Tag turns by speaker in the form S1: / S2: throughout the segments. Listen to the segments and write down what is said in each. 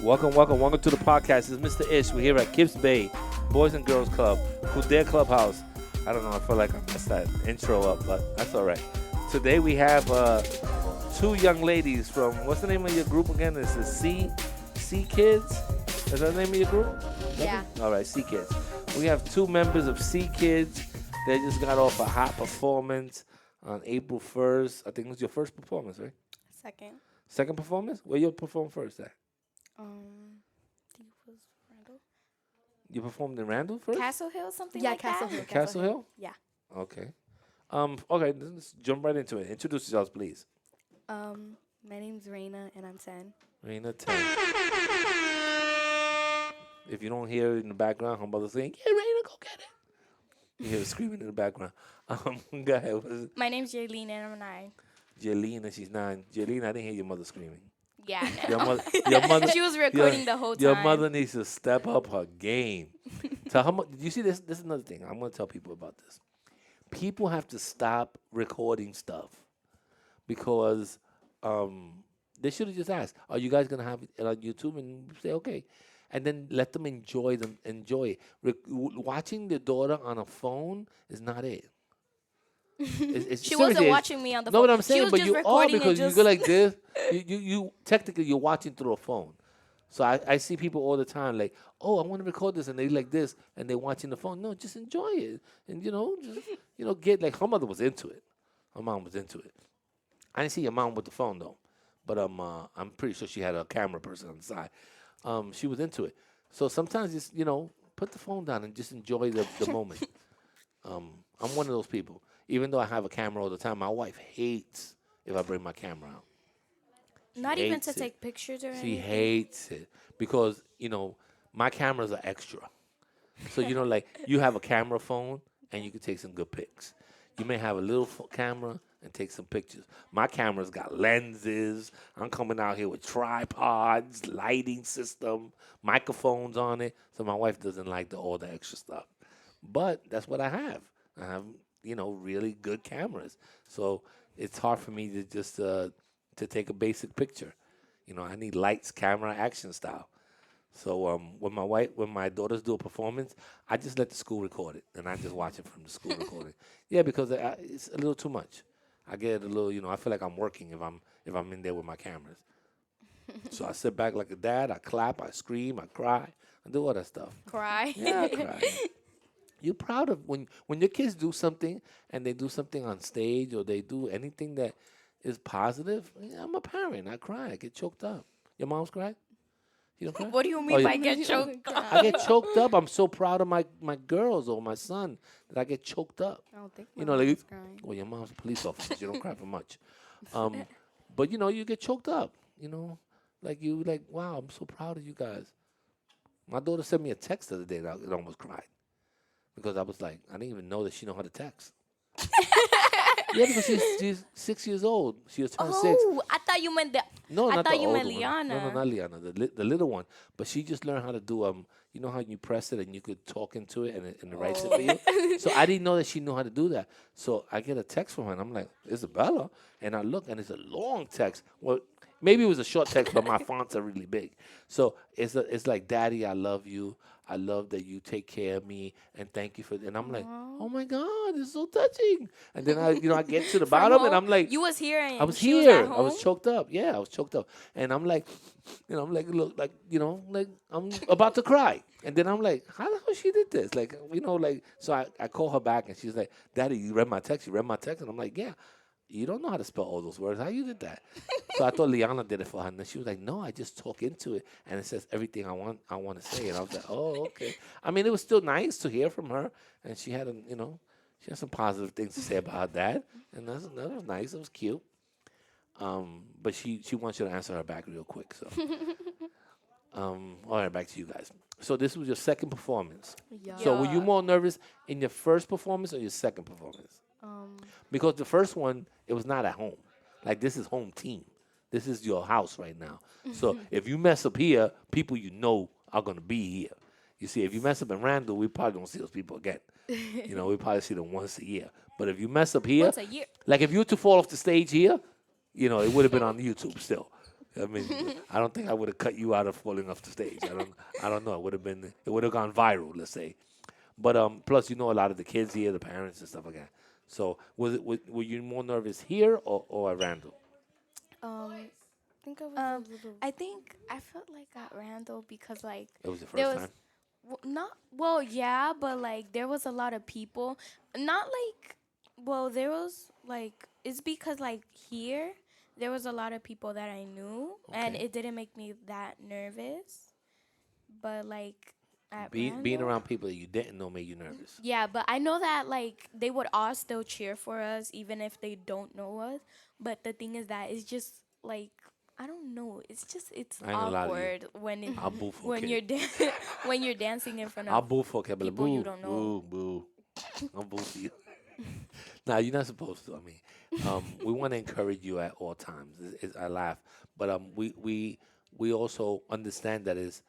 S1: Welcome to the podcast. This is Mr. Ish. We're here at KIPS Bay, Boys and Girls Club, Couldert Clubhouse. I don't know, I feel like I messed that intro up, but that's all right. Today we have two young ladies from, what's the name of your group again? This is C Kids? Is that the name of your group?
S2: Yeah.
S1: All right, C Kids. We have two members of C Kids. They just got off a hot performance on April 1st. I think it was your first performance, right?
S2: Second.
S1: Second performance? Where you performed first at?
S2: I think it was Randall.
S1: You performed in Randall first?
S2: Castle Hill, something
S3: Yeah,
S2: like
S3: Castle
S2: that.
S3: Hill.
S1: Castle Hill?
S2: Yeah.
S1: Okay. Okay, let's jump right into it. Introduce yourselves, please.
S2: My name's Raina and I'm 10.
S1: Raina 10. If you don't hear it in the background, her mother saying, "Yeah, Raina, go get it." You hear her screaming in the background. Go ahead. What is it?
S2: My name's Jaylene and I'm 9.
S1: Jaylene, and she's 9. Jaylene, I didn't hear your mother screaming.
S2: Yeah.
S1: Your mother.
S2: She was recording the whole time.
S1: Your mother needs to step up her game. So how much? You see this? This is another thing. I'm going to tell people about this. People have to stop recording stuff because they should have just asked, "Are you guys going to have it on YouTube?" And say, "Okay," and then let them enjoy it. Watching the daughter on a phone is not it.
S2: She wasn't watching me on the phone.
S1: No, what I'm saying, but you are because you go like this. You technically you're watching through a phone. So I see people all the time like, "Oh, I want to record this," and they like this, and they're watching the phone. No, just enjoy it, and just get like her mother was into it. Her mom was into it. I didn't see your mom with the phone though, but I'm pretty sure she had a camera person on the side. She was into it. So sometimes just put the phone down and just enjoy the moment. I'm one of those people. Even though I have a camera all the time, my wife hates if I bring my camera out.
S2: Not even to take pictures or anything?
S1: She hates it because, my cameras are extra. So, like you have a camera phone and you can take some good pics. You may have a little camera and take some pictures. My camera's got lenses. I'm coming out here with tripods, lighting system, microphones on it. So my wife doesn't like all the extra stuff. But that's what I have. I have really good cameras. So it's hard for me to just to take a basic picture. I need lights, camera, action style. So when my daughters do a performance, I just let the school record it, and I just watch it from the school recording. Yeah, because it's a little too much. I get a little, I feel like I'm working if I'm in there with my cameras. So I sit back like a dad. I clap, I scream, I cry, I do all that stuff.
S2: Cry?
S1: Yeah, I cry. You're proud of when your kids do something and they do something on stage or they do anything that is positive. I'm a parent. I cry. I get choked up. Your mom's cry? You don't cry?
S2: What do you mean by get choked up?
S1: I get choked up. I'm so proud of my girls or my son that I get choked up.
S2: I don't think my mom's crying.
S1: Well, your mom's a police officer. You don't cry for much. But, you get choked up. Like, wow, I'm so proud of you guys. My daughter sent me a text the other day that I almost cried. Because I was like, I didn't even know that she know how to text. Yeah, because she's 6 years old. She was turned 6.
S2: Oh, I thought you meant
S1: No,
S2: I
S1: not
S2: thought
S1: the
S2: you
S1: older
S2: meant
S1: one.
S2: Liana.
S1: No, not Liana. The little one. But she just learned how to do you know how you press it and you could talk into it and it writes it for you. So I didn't know that she knew how to do that. So I get a text from her and I'm like, Isabella, and I look and it's a long text. Well, maybe it was a short text, but my fonts are really big. So it's like, "Daddy, I love you. I love that you take care of me, and thank you for." And I'm like, "Oh my God, it's so touching." And then I get to the bottom, and I'm like,
S2: "You was here, and
S1: I was
S2: she
S1: here.
S2: was at home?
S1: I was choked up. Yeah, I was choked up, and I'm like, look, like I'm about to cry, and then I'm like, how the hell she did this? So I call her back, and she's like, "Daddy, you read my text. You read my text," and I'm like, "Yeah." You don't know how to spell all those words. How you did that? So I thought Liana did it for her, and then she was like, "No, I just talk into it, and it says everything I want to say." And I was like, "Oh, okay." I mean, it was still nice to hear from her, and she had she had some positive things to say about her dad, and that was nice. It was cute. But she wants you to answer her back real quick. So, all right, back to you guys. So this was your second performance.
S3: Yeah.
S1: So were you more nervous in your first performance or your second performance? Because the first one, it was not at home. Like, this is home team. This is your house right now. So if you mess up here, people are going to be here. You see, if you mess up in Randall, we probably don't see those people again. We probably see them once a year. But if you mess up here,
S2: Once a year.
S1: like if you were to fall off the stage here, it would have been on YouTube still. I mean, I don't think I would have cut you out of falling off the stage. I don't know. It would have gone viral, let's say. But plus you know a lot of the kids here, the parents and stuff like that. So were you more nervous here or at Randall?
S3: I think I was a
S2: Um,
S3: little.
S2: I think I felt like at Randall because like
S1: It was the
S2: there
S1: first
S2: was
S1: time.
S2: not well, yeah, but like there was a lot of people. Not like well, there was like it's because like here there was a lot of people that I knew, and
S1: Okay.
S2: it didn't make me that nervous. But like at
S1: Being
S2: Randall,
S1: around people that you didn't know made you nervous.
S2: yeah, but I know that like they would all still cheer for us even if they don't know us. But the thing is that it's just like I don't know. It's
S1: I ain't gonna lie to you.
S2: awkward
S1: I'll boo for a
S2: when
S1: kid.
S2: when you're dancing in front
S1: I'll
S2: of
S1: boo for a kid. But like,
S2: people you
S1: boo,
S2: don't know.
S1: boo, boo. I'll boo for you. Nah, you're not supposed to. I mean, we want to encourage you at all times. I laugh, but we also understand that it's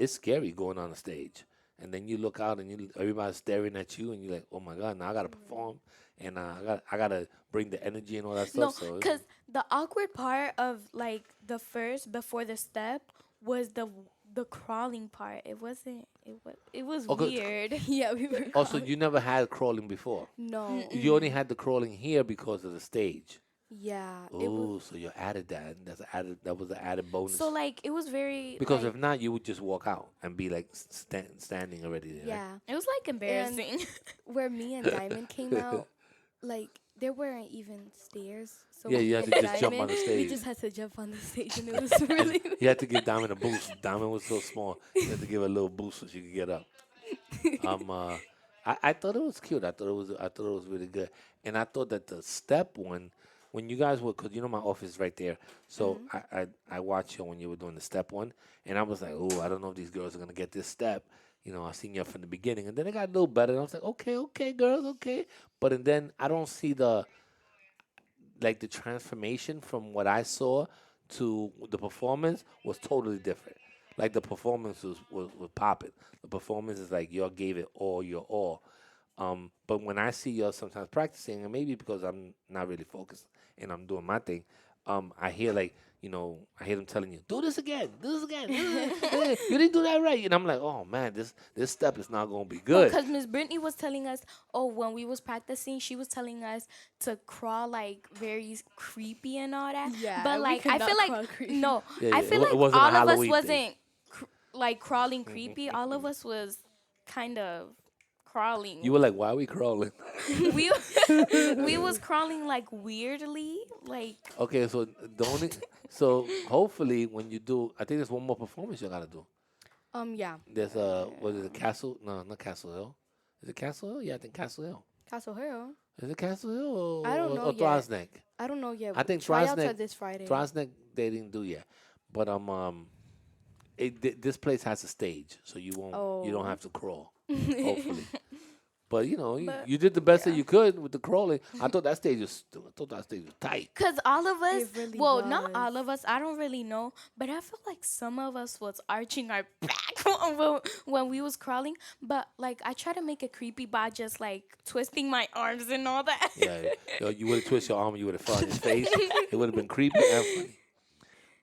S1: scary going on a stage, and then you look out and everybody's staring at you, and you're like, oh my god, now I gotta perform, and I gotta bring the energy and all that stuff.
S2: No,
S1: So
S2: cuz the awkward part of like the first before the step was the crawling part. It was
S1: okay.
S2: weird.
S3: Yeah, we were
S1: Also,
S3: crawling.
S1: you never had crawling before.
S3: No.
S1: You only
S2: Mm-mm.
S1: had the crawling here because of the stage.
S3: Yeah, it was.
S1: Oh, so you added that. That was an added
S2: So
S1: bonus.
S2: like it was very
S1: Because
S2: like
S1: if not, you would just walk out and be like standing already there, right?
S3: Yeah,
S2: it was like
S3: and
S2: embarrassing.
S3: where me and Diamond came out, like there weren't even stairs. So
S1: Yeah, you
S3: me
S1: had
S3: and
S1: to just jump on
S3: Diamond,
S1: the
S3: we
S1: stage.
S3: just had to jump on the stage, and it was really.
S1: You had to give Diamond a boost. Diamond was so small. You had to give her a little boost so she could get up. Um, uh, I thought it was cute. I thought it was really good, and I thought that the step one, when you guys were, cause you know my office is right there, so
S3: Mhm.
S1: I watched you when you were doing the step one, and I was like, oh, I don't know if these girls are gonna get this step. You know, I seen you from the beginning, and then it got a little better, and I was like, okay, okay, girls, okay, but and then I don't see the transformation from what I saw to the performance was totally different. Like the performance was popping. The performance is like y'all gave it all your all. But when I see y'all sometimes practicing, and maybe because I'm not really focused and I'm doing my thing, I hear like, I hear them telling you, do this again, you didn't do that right. And I'm like, oh man, this step is not gonna be
S2: No,
S1: good.
S2: because Miss Brittany was telling us, oh, when we was practicing, she was telling us to crawl like very creepy and all that. But
S3: Yeah, we
S2: like,
S3: could
S2: I feel
S3: not
S2: like
S3: crawl creepy.
S2: no,
S1: Yeah,
S2: I
S1: yeah,
S2: feel
S1: it
S2: like
S1: wasn't a
S2: all of us
S1: Halloween thing.
S2: wasn't like crawling creepy. All of us was kind of crawling.
S1: You were like, why are we crawling?
S2: We we was crawling like weirdly, like
S1: Okay, so so hopefully when you do, I think there's one more performance you gotta do.
S3: Yeah,
S1: There's what is it, Castle? No, not Castle Hill. Is it Castle Hill? Yeah, I think Castle Hill.
S3: Castle Hill.
S1: Is it Castle Hill
S3: I don't know
S1: or
S3: yet.
S1: Throsneck?
S3: I don't know yet.
S1: I think
S3: Tryouts are
S1: Throsneck,
S3: this Friday.
S1: Throsneck they didn't do yet, but this place has a stage, so you don't
S3: Oh.
S1: have to crawl. Hopefully. But
S2: but
S1: you did the best that
S3: Yeah.
S1: you could with the crawling. I thought that stage was tight.
S2: cause all of us,
S3: It really
S2: well, not
S3: was.
S2: all of us. I don't really know, but I feel like some of us was arching our back when we was crawling. But like I try to make it creepy by just like twisting my arms and all that.
S1: Yeah, you would have twisted your arm, you would have fell on your face. It would have been creepy and funny.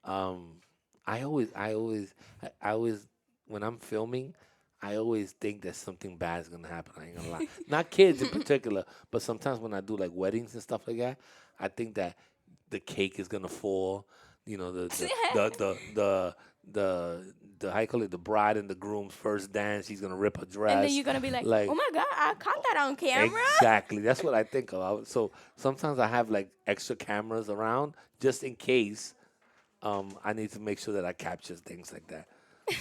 S1: Um, I always, when I'm filming, I always think that something bad is gonna happen. I ain't gonna lie. Not kids in particular, but sometimes when I do like weddings and stuff like that, I think that the cake is gonna fall. You know, the how you call it, the bride and the groom's first dance. He's gonna rip her
S2: And then
S1: dress.
S2: you're gonna be like,
S1: Like
S2: oh my god, I caught that on camera.
S1: exactly. That's what I think of. So sometimes I have like extra cameras around just in case I need to make sure that I capture things like that.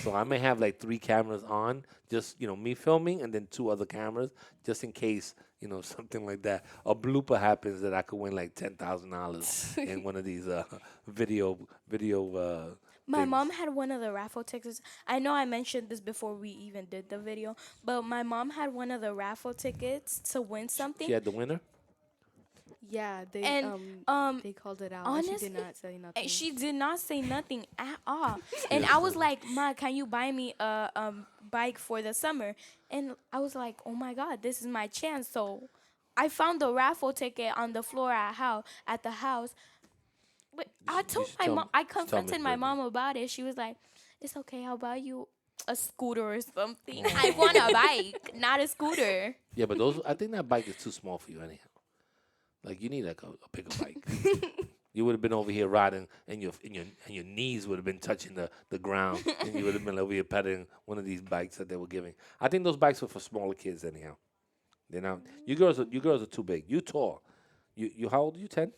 S1: So I may have like three cameras on, just me filming, and then two other cameras, just in case something like that. A blooper happens that I could win like $10,000 in one of these video
S2: My
S1: things.
S2: mom had one of the raffle tickets. I know I mentioned this before we even did the video, but my mom had one of the raffle tickets to win
S1: She
S2: something.
S1: had the winner.
S3: Yeah,
S2: And
S3: they called it out, and she did
S2: honestly,
S3: not say nothing.
S2: she did not say nothing at all.
S1: She
S2: And
S1: was
S2: I was
S1: funny.
S2: like, "Ma, can you buy me a bike for the summer?" And I was like, "Oh my God, this is my chance!" So I found the raffle ticket on the floor at the house. But
S1: You
S2: I told
S1: should
S2: my
S1: tell,
S2: mom. I
S1: you should tell Miss
S2: confronted my
S1: Brittany.
S2: mom about it. She was like, "It's okay. I'll buy you a scooter or something. I want a
S1: Oh.
S2: bike, not a scooter."
S1: Yeah, but those I think that bike is too small for you anyhow. Like you need like a bigger bike. You would have been over here riding, and your knees would have been touching the ground, and you would have been over here pedaling one of these bikes that they were giving. I think those bikes were for smaller kids anyhow. They're not. You girls are too big. You tall. You how old are you? 10?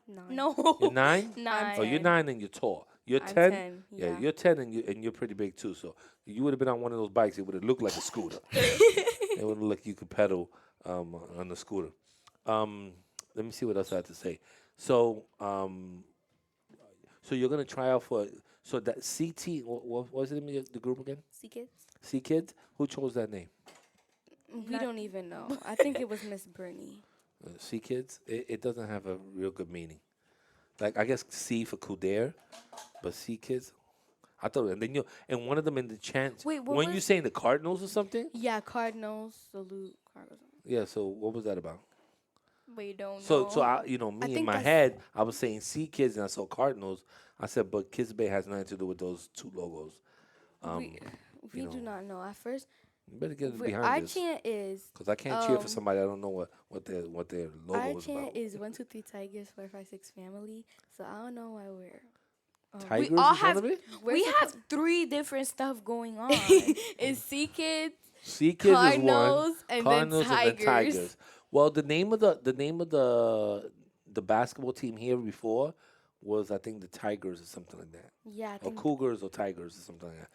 S3: 9.
S1: You're
S2: No,
S1: 9.
S3: I'm
S1: Oh, you're
S2: 9.
S3: 10.
S1: 9 and you're tall. You're
S3: I'm
S1: 10.
S3: 10.
S1: Yeah,
S3: Yeah.
S1: you're 10 and you're pretty big too. So you would have been on one of those bikes. It would have looked like a scooter. It would have looked you could pedal on the scooter. Um, let me see what else I have to say. So so you're gonna try out for so that CT. What was it in the group again?
S3: See kids?
S1: C Kids. Who chose that name?
S3: We
S2: Not-
S3: don't even know. I think it was Miss Bernie.
S1: C Kids. It doesn't have a real good meaning. Like I guess C for Couldert, but C Kids. I thought, and then and one of them in the chant.
S3: Wait, what
S1: When you
S3: was?
S1: saying the Cardinals or something?
S3: Yeah, Cardinals salute Cardinals.
S1: Yeah. So what was that about?
S2: We don't
S1: So
S2: know.
S1: me in
S3: think
S1: my
S3: that's-
S1: head, I was saying C Kids and I saw Cardinals. I said, but Kids Bay has nothing to do with those two logos.
S3: we we
S1: you
S3: do
S1: know,
S3: not know. At first,
S1: You better get
S3: our
S1: behind this,
S3: chant is
S1: because I can't cheer for
S3: um,
S1: somebody I don't know what their logo
S3: our
S1: is
S3: chant
S1: about.
S3: is 1 2 3 Tigers 4 5 6 family. So I don't know why we're.
S1: Tigers
S2: all
S1: is one
S2: have-
S1: of it.
S3: we're
S2: We
S3: suppo-
S2: have 3 different stuff going on.
S3: It's Sea Kids,
S1: C Kids is one.
S3: Cardinals, and
S1: Cardinals
S3: then
S1: and then
S3: Tigers.
S1: Tigers. Well, the basketball team here before was I think the Tigers or something like that,
S3: Yeah, I
S1: or
S3: think.
S1: Cougars or Tigers or something like that.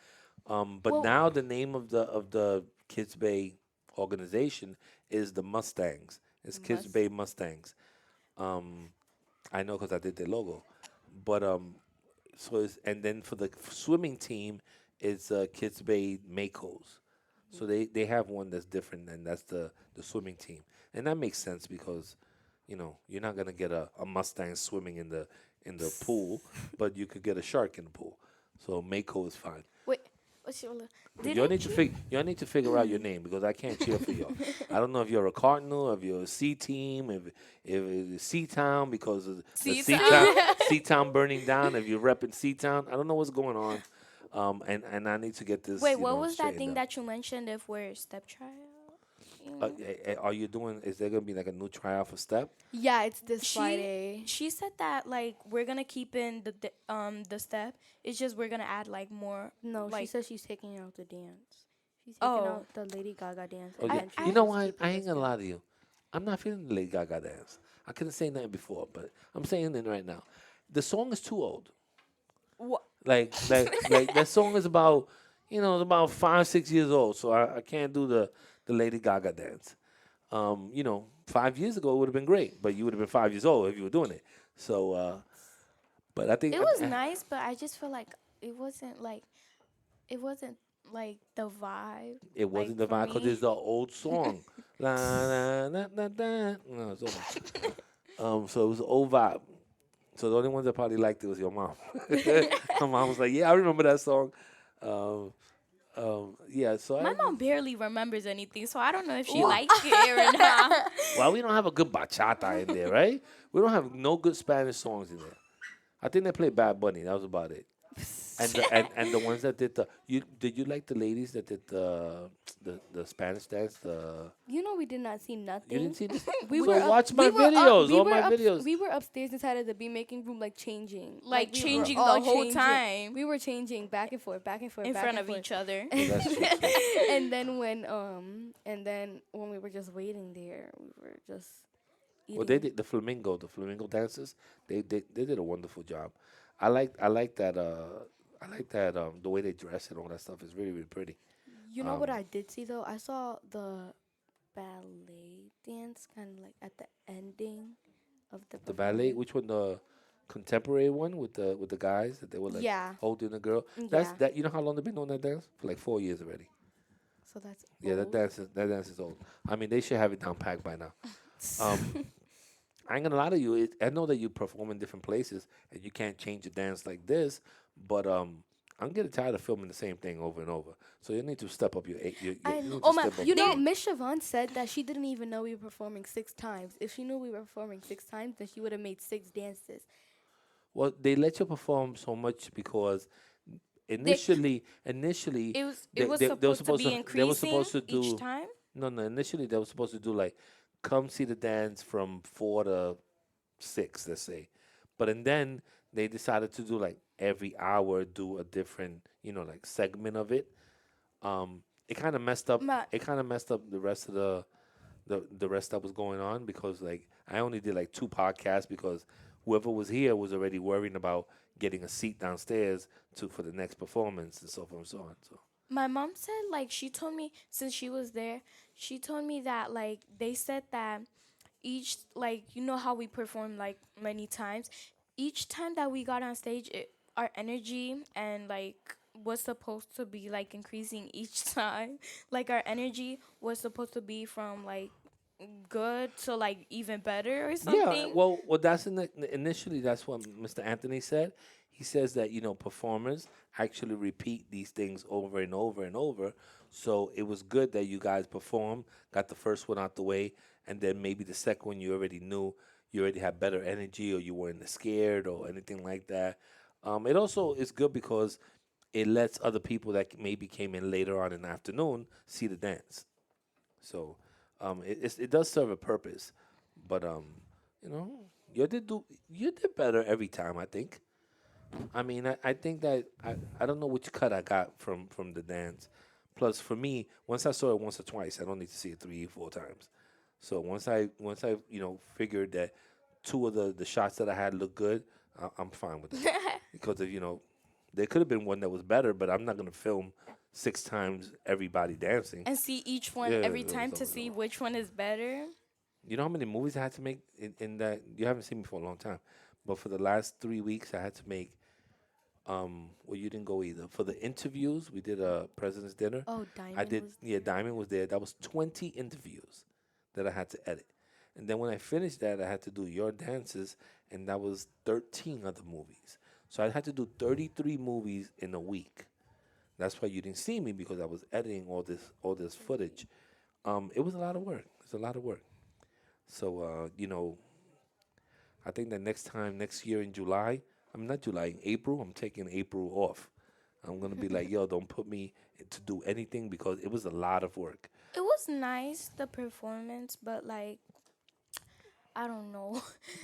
S1: But
S3: Well-
S1: now the name of the Kids Bay organization is the Mustangs. It's Kids
S3: Must-
S1: Bay Mustangs. I know because I did their logo, but and then for the swimming team, it's Kids Bay Makos. So they have one that's different, and that's the swimming team, and that makes sense because, you're not gonna get a Mustang swimming in the pool, but you could get a shark in the pool. So Mako is fine.
S2: Wait, what's your?
S1: But y'all need to figure out your name because I can't cheer for y'all. I don't know if you're a Cardinal, if you're a C team, if it's C Town because of the C Town burning down. If you're repping C Town, I don't know what's going on. And I need to get this.
S2: Wait, what was that
S1: straightened
S2: thing
S1: out.
S2: that you mentioned? If we're stepchild.
S1: Are you doing? Is there gonna be like a new tryout for step?
S3: Yeah, it's this
S2: She-
S3: Friday.
S2: She said that like we're gonna keep in the step. It's just we're gonna add like more.
S3: No, she
S2: like-
S3: says she's taking out the dance. She's taking
S2: Oh.
S3: out the Lady Gaga dance.
S1: Oh,
S3: and
S1: yeah.
S3: then she's
S1: You know
S3: just
S1: what?
S3: keeping
S1: I ain't
S3: the
S1: gonna
S3: step.
S1: lie to you. I'm not feeling the Lady Gaga dance. I couldn't say nothing before, but I'm saying it right now. The song is too old.
S2: What?
S1: Like that song is about it's about 5-6 years old, so I can't do the Lady Gaga dance. 5 years ago it would have been great, but you would have been 5 years old if you were doing it. So, but I think
S2: It was nice, but I just feel like it wasn't like the vibe.
S1: it wasn't
S2: like,
S1: the
S2: for
S1: vibe because
S2: me.
S1: it's the old song. La, la, la, la, la. No, it's over. So it was an old vibe. So the only ones that probably liked it was your mom. My mom was like, "Yeah, I remember that song." Yeah. So
S2: My mom barely remembers anything, so I don't know if she liked it or not.
S1: Well, we don't have a good bachata in there, right? We don't have no good Spanish songs in there. I think they played Bad Bunny. That was about it. And the ones that did did you like the ladies that did the Spanish dance?
S3: We did not see nothing.
S1: You didn't see this?
S3: We
S1: So
S3: were up-
S1: watch my
S3: we were up-
S1: videos.
S3: we
S1: All
S3: were
S1: my
S3: up-
S1: videos.
S3: We were upstairs inside of the B making room, like changing,
S2: Like,
S3: we were
S2: changing
S3: all
S2: the whole
S3: changing.
S2: time.
S3: We were changing back and forth, back and forth,
S2: In
S3: back
S2: front
S3: and
S2: of
S3: forth.
S2: each other.
S1: That's true, too.
S3: And then when we were just waiting there, we were just eating.
S1: Well, they did the flamingo dancers. They did a wonderful job. I like that. I like that the way they dress and all that stuff is really really pretty.
S3: You know what I did see though? I saw the ballet dance kind of like at the ending of the
S1: The ballet,
S3: performance.
S1: which one? The contemporary one with the guys that they were like
S3: Yeah.
S1: holding the girl.
S3: Yeah.
S1: That. You know how long they've been doing that dance? For like 4 years already.
S3: So that's
S1: Yeah,
S3: old.
S1: that dance is old. I mean, they should have it down packed by now. I ain't gonna lie to you. I know that you perform in different places and you can't change the dance like this, but I'm getting tired of filming the same thing over and over. So you need to step up your. You
S3: I
S1: need to
S3: oh my!
S1: step up
S3: You
S1: your
S3: know,
S1: game.
S3: Miss Siobhan said that she didn't even know we were performing 6 times. If she knew we were performing 6 times, then she would have made 6 dances.
S1: Well, they let you perform so much because
S2: They
S1: initially
S2: it was
S1: they were
S2: supposed to
S1: supposed
S2: be
S1: to they were
S2: increasing
S1: supposed to
S2: each
S1: do
S2: time.
S1: no, initially they were supposed to do like come see the dance from 4 to 6, let's say. But and then they decided to do like every hour do a different, like segment of it. It kind of messed up.
S2: But
S1: It kind of messed up the rest of the rest that was going on because like I only did like 2 podcasts because whoever was here was already worrying about getting a seat downstairs to for the next performance and so forth and so on. So
S2: my mom said like she told me since she was there, she told me that like they said that each like you know how we perform like many times, each time that we got on stage, our energy and like was supposed to be like increasing each time. Like our energy was supposed to be from like good to like even better or
S1: yeah,
S2: something.
S1: well, that's initially that's what Mr. Anthony said. He says that performers actually repeat these things over and over and over. So it was good that you guys performed, got the first one out the way, and then maybe the second one you already knew, you already had better energy, or you weren't as scared or anything like that. It also is good because it lets other people that maybe came in later on in the afternoon see the dance. So it does serve a purpose, but you know, you did better every time. I think. I mean, I think that I don't know which cut I got from the dance. Plus, for me, once I saw it once or twice, I don't need to see it 3, 4 times. So once I figured that two of the shots that I had looked good, I'm fine with it because of, there could have been one that was better, but I'm not gonna film 6 times everybody dancing.
S2: And see each one
S1: Yeah,
S2: every time to see which one is better.
S1: you know how many movies I had to make in that? You haven't seen me for a long time, but for the last 3 weeks, I had to make. Well, you didn't go either. For the interviews, we did a president's dinner.
S3: Oh,
S1: I
S3: Diamond
S1: did.
S3: was
S1: Yeah,
S3: there.
S1: Diamond was there. That was 20 interviews that I had to edit, and then when I finished that, I had to do your dances, and that was 13 other movies. So I had to do 33 movies in a week. That's why you didn't see me because I was editing all this footage. It was a lot of work. It's a lot of work. So I think that next year in July, I'm not July, in April, I'm taking April off. I'm gonna be like, yo, don't put me to do anything because it was a lot of work.
S2: It was nice the performance, but like I don't know.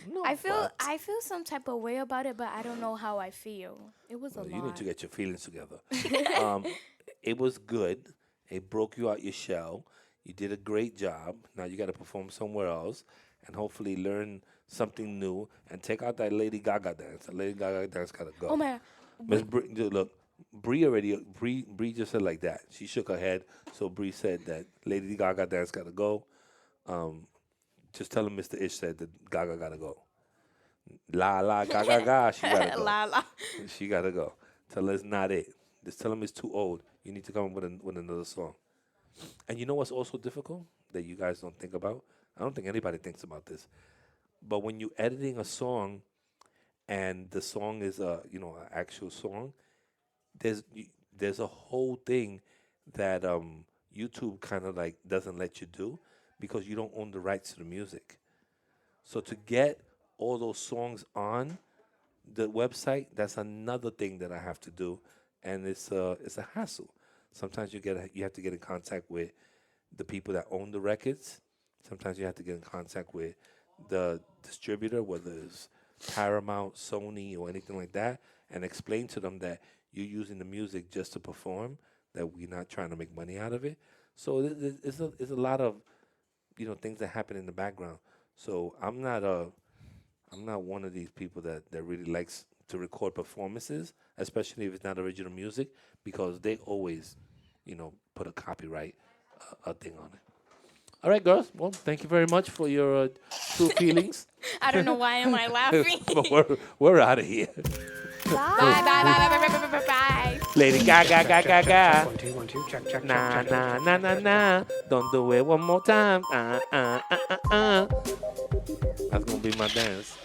S1: No, but
S2: I feel some type of way about it, but I don't know how I feel.
S3: It was a
S1: you need
S3: lot.
S1: to get your feelings together. Um, it was good. It broke you out your shell. You did a great job. Now you got to perform somewhere else and hopefully learn something new and take out that Lady Gaga dance. The Lady Gaga dance gotta
S2: Oh
S1: go.
S2: my
S1: Miss
S2: god.
S1: Bree, look, Bree just said like that. She shook her head. So Bree said that Lady Gaga dance gotta go. Um, just tell him Mr. Ish said that Gaga gotta go. La la Gaga Gaga, she gotta go.
S2: La la.
S1: She gotta go. Tell her it's not it. Just tell him it's too old. You need to come up with another song. And you know what's also difficult that you guys don't think about? I don't think anybody thinks about this. But when you're editing a song and the song is an actual song, there's a whole thing that YouTube kind of like doesn't let you do because you don't own the rights to the music. So to get all those songs on the website, that's another thing that I have to do, and it's a hassle. Sometimes you have to get in contact with the people that own the records. Sometimes you have to get in contact with the distributor, whether it's Paramount, Sony, or anything like that, and explain to them that you're using the music just to perform, that we're not trying to make money out of it. So it's a lot of things that happen in the background. So I'm not one of these people that really likes to record performances, especially if it's not original music, because they always, put a copyright a thing on it. All right, girls. Well, thank you very much for your true feelings.
S2: I don't know why am I laughing.
S1: But we're out of here.
S2: Bye bye bye bye bye bye bye bye.
S1: Lady Gaga, Gaga,
S4: Check,
S1: Gaga.
S4: 1 2 1 2 check check
S1: Nah,
S4: check check
S1: nah,
S4: check
S1: nah,
S4: check
S1: nah,
S4: check
S1: nah. Don't do it one more time. That's gonna be my dance.